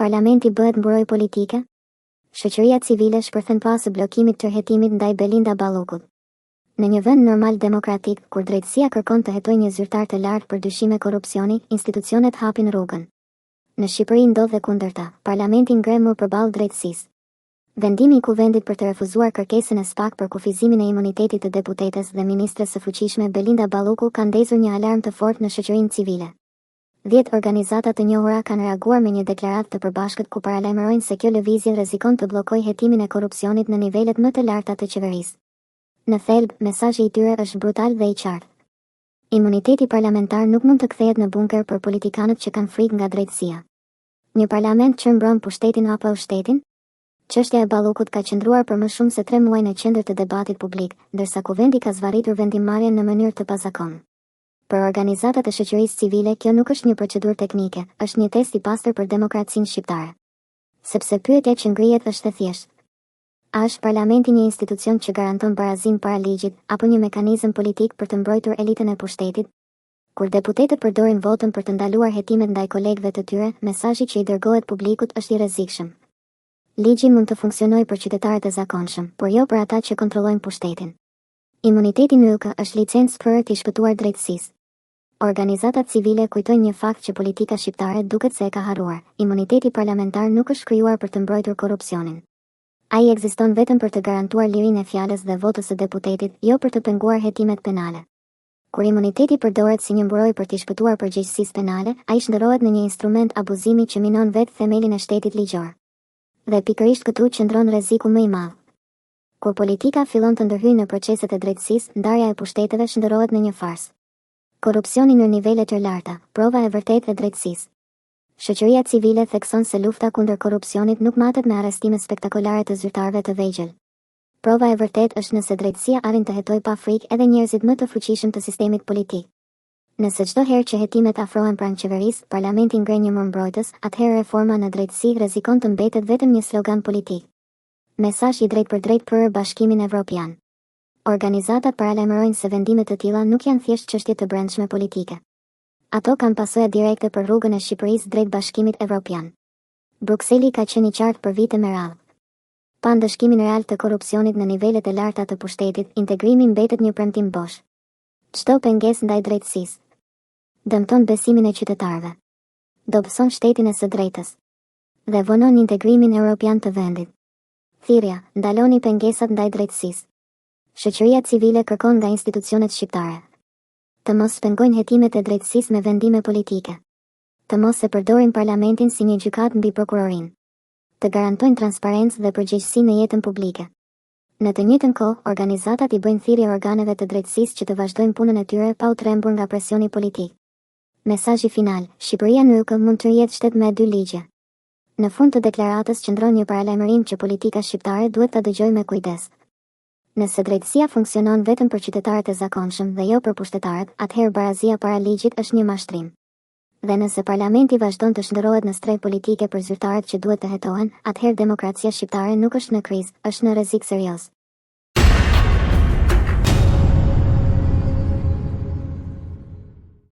Parlamenti bëhet mbrojtje politike? Shoqëria civile shpërthen pas së bllokimit të tërhetimit ndaj Belinda Ballokut. Në një vend normal demokratik, kur drejtësia kërkon të hetojë një zyrtar të lartë për dyshime korrupsioni, institucionet hapin rrugën. Në Shqipëri ndodh dhe kundërta, parlamenti ngre mur përballë drejtësisë. Vendimi i kuvendit për të refuzuar kërkesën e SPAK për kufizimin e imunitetit të deputetes dhe ministres së fuqishme Belinda Balloku ka ndezur një alarm të fortë në shoqërinë civile. 10 organizata të njohura kanë reaguar me një deklaratë të përbashkët ku paralajmërojnë se kjo lëvizje rrezikon të bllokojë hetimin e korrupsionit në nivelet më të larta të qeverisë. Në thelb, mesazhi i tyre është brutal dhe i qartë. Imuniteti parlamentar nuk mund të kthehet në bunker për politikanët që kanë frikë nga drejtësia. Një parlament që mbron pushtetin apo ushtetin? Çështja e Ballokut ka qëndruar për më shumë se 3 muaj në qendër të debatit publik, ndërsa kuvendi ka zvarritur vendimmarrjen në mënyrë të pazakonshme. Për organizatat e shoqërisë civile kjo nuk është një procedurë teknike, është një test i pastër për demokracinë shqiptare. Sepse pyetja që ngrihet është e thjeshtë. A është parlamenti një institucion që garanton barazim para ligjit, apo një mekanizëm politik për të mbrojtur elitën e pushtetit? Kur deputetët përdorin votën për të ndaluar hetimet ndaj kolegëve të tyre, mesazhi që i dërgohet publikut është i rrezikshëm. Ligji mund të funksionojë për qytetarët e zakonshëm, por jo për ata që kontrollojnë pushtetin. Imuniteti yk është licencë për të shpëtuar drejtësisë. Organizatat civile kujtojnë një fakt që politika shqiptare duket se e ka harruar. Imuniteti parlamentar nuk është krijuar për të mbrojtur korrupsionin. Ai ekziston vetëm për të garantuar lirinë e fjalës dhe votës së deputetit, jo për të penguar hetimet penale. Kur imuniteti përdoret si një mbrojtje për të shpëtuar përgjegjësisë penale, ai shndërrohet në një instrument abuzimi që minon vetë themelin e shtetit ligjor. Dhe pikërisht këtu qëndron rreziku më i madh. Kur politika fillon të ndërhyjë në proceset e drejtësisë, ndarja e pushteteve shndërrohet në një farsë. Korrupsioni në nivele të larta, prova e vërtetë e drejtësisë. Shoqëria civile thekson se lufta kundër korrupsionit nuk matet me arrestime spektakolare të zyrtarëve të vegjël. Prova e vërtetë është nëse drejtësia arrin të hetojë pa frikë edhe njerëzit më të fuqishëm të sistemit politik. Nëse çdo herë që hetimet afrohen pranë qeverisë, parlamenti ngre një mur mbrojtës, atëherë reforma në drejtësi rrezikon të mbetet vetëm një slogan politik. Mesazh i drejtë për drejtë për Bashkimin Evropian. Organizatat paralajmërojnë se vendime të tilla nuk janë thjesht çështje të brendshme politike. Ato kanë pasoja direkte për rrugën e Shqipërisë drejt Bashkimit Evropian. Brukseli ka qenë i qartë për vite me radhë. Pa ndëshkimin real të korrupsionit në nivelet e larta të pushtetit, integrimi mbetet një premtim bosh. Çdo pengesë ndaj drejtësisë dëmton besimin e qytetarëve. Dobëson shtetin e së drejtës dhe vonon integrimin evropian të vendit. Thirrja: ndaloni pengesat ndaj drejtësisë. Shoqëria civile kërkon nga institucionet shqiptare të mos pengojnë hetimet e drejtësisë me vendime politike. Të mos e përdorin parlamentin si një gjykatë mbi prokurorinë. Të garantojnë transparencë dhe përgjegjësi në jetën publike. Në të njëjtën kohë, organizatat i bëjnë thirrje organeve të drejtësisë që të vazhdojnë punën e tyre pa u trembur nga presioni politik. Mesazhi final: Shqipëria nuk mund të jetë shtet me 2 ligje. Në fund të deklaratës qëndron një paralajmërim që politika shqiptare duhet ta dëgjojë me kujdes. Nëse drejtësia funksionon vetëm për qytetarët e zakonshëm dhe jo për pushtetarët, atëherë barazia para ligjit është një mashtrim. Dhe nëse parlamenti vazhdon të shndërrohet në streh politike për zyrtarët që duhet të hetohen, atëherë demokracia shqiptare nuk është në krizë, është në rrezik serioz.